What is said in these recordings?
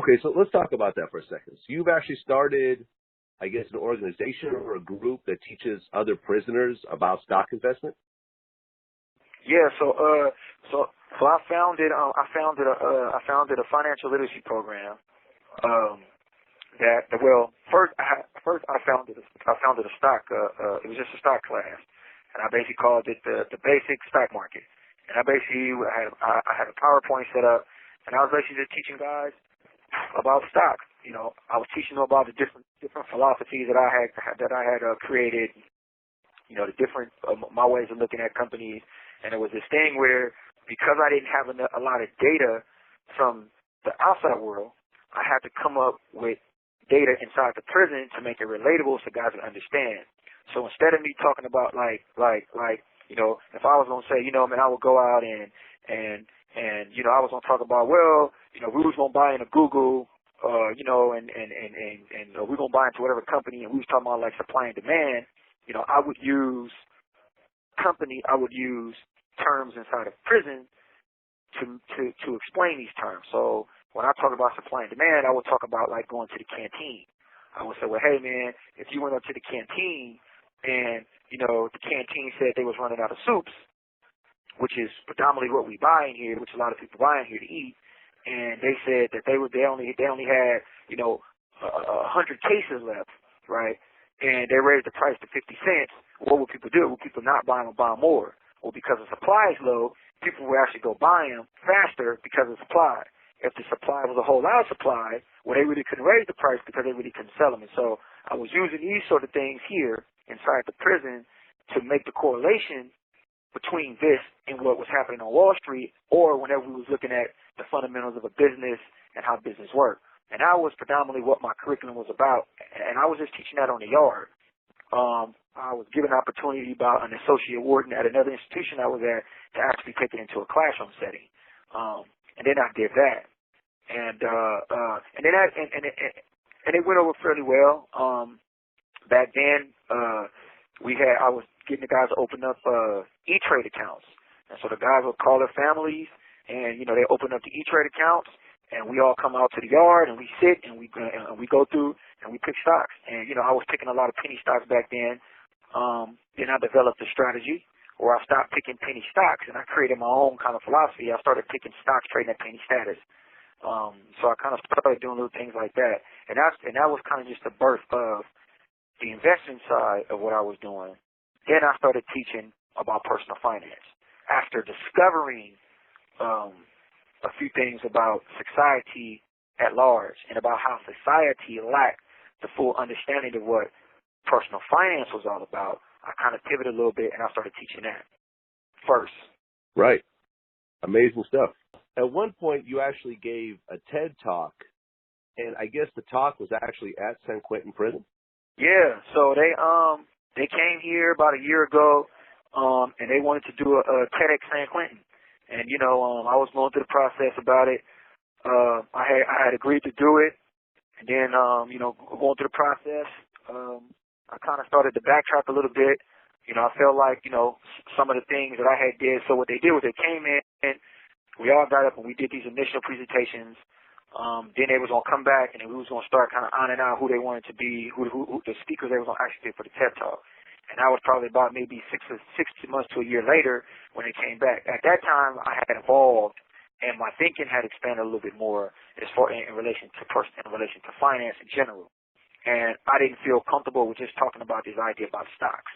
Okay, so let's talk about that for a second. So you've actually started, I guess, an organization or a group that teaches other prisoners about stock investment? Yeah, so I founded a financial literacy program. First I founded a stock. It was just a stock class, and I basically called it the basic stock market. And I had a PowerPoint set up, and I was basically just teaching guys about stock. You know, I was teaching them about the different philosophies that I had created. You know, the different my ways of looking at companies. And it was this thing where, because I didn't have a lot of data from the outside world, I had to come up with data inside the prison to make it relatable so guys would understand. So instead of me talking about like you know, if I was gonna say, you know, man, I would go out and you know, I was gonna talk about, well, you know, we was gonna buy into Google, you know, and we're gonna buy into whatever company, and we was talking about like supply and demand. You know, I would use terms inside of prison to explain these terms. So when I talk about supply and demand, I would talk about like going to the canteen. I would say, well, hey man, if you went up to the canteen and, you know, the canteen said they was running out of soups, which is predominantly what we buy in here, which a lot of people buy in here to eat, and they said that they only had, you know, 100 cases left, right? And they raised the price to 50 cents. What would people do? Would people not buy them or buy more? Well, because the supply is low, people would actually go buy them faster because of supply. If the supply was a whole lot of supply, well, they really couldn't raise the price because they really couldn't sell them. And so I was using these sort of things here inside the prison to make the correlation between this and what was happening on Wall Street, or whenever we was looking at the fundamentals of a business and how business worked. And that was predominantly what my curriculum was about. And I was just teaching that on the yard. I was given an opportunity by an associate warden at another institution I was at to actually take it into a classroom setting. And then I did that. And it went over fairly well. Back then, I was getting the guys to open up E-Trade accounts. And so the guys would call their families, and, you know, they open up the E-Trade accounts, and we all come out to the yard, and we sit, and we go through, and we pick stocks. And, you know, I was picking a lot of penny stocks back then. Then I developed a strategy where I stopped picking penny stocks, and I created my own kind of philosophy. I started picking stocks trading at penny status. So I kind of started doing little things like that. And that was kind of just the birth of the investment side of what I was doing. Then I started teaching about personal finance. After discovering a few things about society at large and about how society lacked the full understanding of what personal finance was all about, I kind of pivoted a little bit and I started teaching that first. Right. Amazing stuff. At one point, you actually gave a TED Talk, and I guess the talk was actually at San Quentin prison? Yeah, so they came here about a year ago, and they wanted to do a TEDx San Quentin. And, you know, I was going through the process about it. I had agreed to do it. And then, you know, going through the process, I kind of started to backtrack a little bit. You know, I felt like, you know, some of the things that I had did. So what they did was they came in, and we all got up and we did these initial presentations. Then they was going to come back, and then we was going to start kind of ironing out who they wanted to be, who the speakers they was going to actually pick for the TED Talk. And that was probably about maybe 6 months to a year later when they came back. At that time, I had evolved, and my thinking had expanded a little bit more as far in relation to finance in general. And I didn't feel comfortable with just talking about this idea about stocks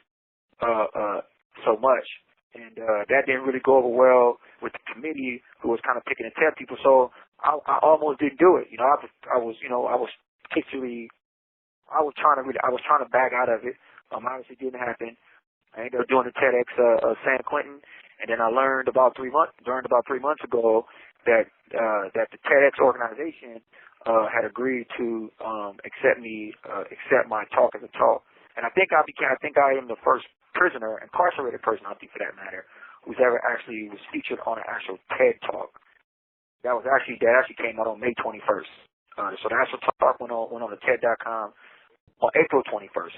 so much. And that didn't really go over well with the committee who was kind of picking the TED people. So I almost didn't do it. You know, I was trying to back out of it. Obviously didn't happen. I ended up doing the TEDx San Quentin, and then I learned about 3 months ago that the TEDx organization had agreed to accept my talk as a talk. And I think I am the first incarcerated person, I think for that matter, who's ever actually was featured on an actual TED Talk. That actually came out on May 21st. So the actual talk went on the TED.com on April 21st.